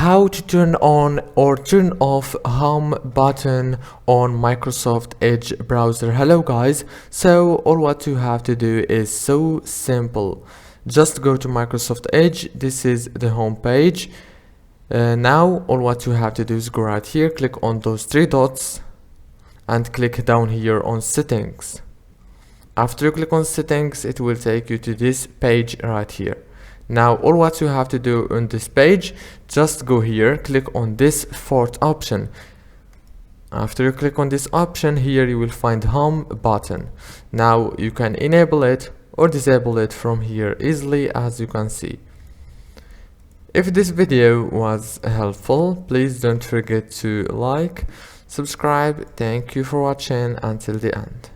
how to turn on or turn off home button on Microsoft Edge browser. Hello guys, so all what you have to do is so simple. Just go to Microsoft Edge. This is the home page. Now all what you have to do is go right here, click on those three dots and click down here on settings. After you click on settings, it will take you to this page right here. Now all what you have to do on this page, just go here, click on this fourth option. After you click on this option here, you will find home button. Now you can enable it or disable it from here easily, as you can see. If this video was helpful, please don't forget to like, subscribe. Thank you for watching until the end.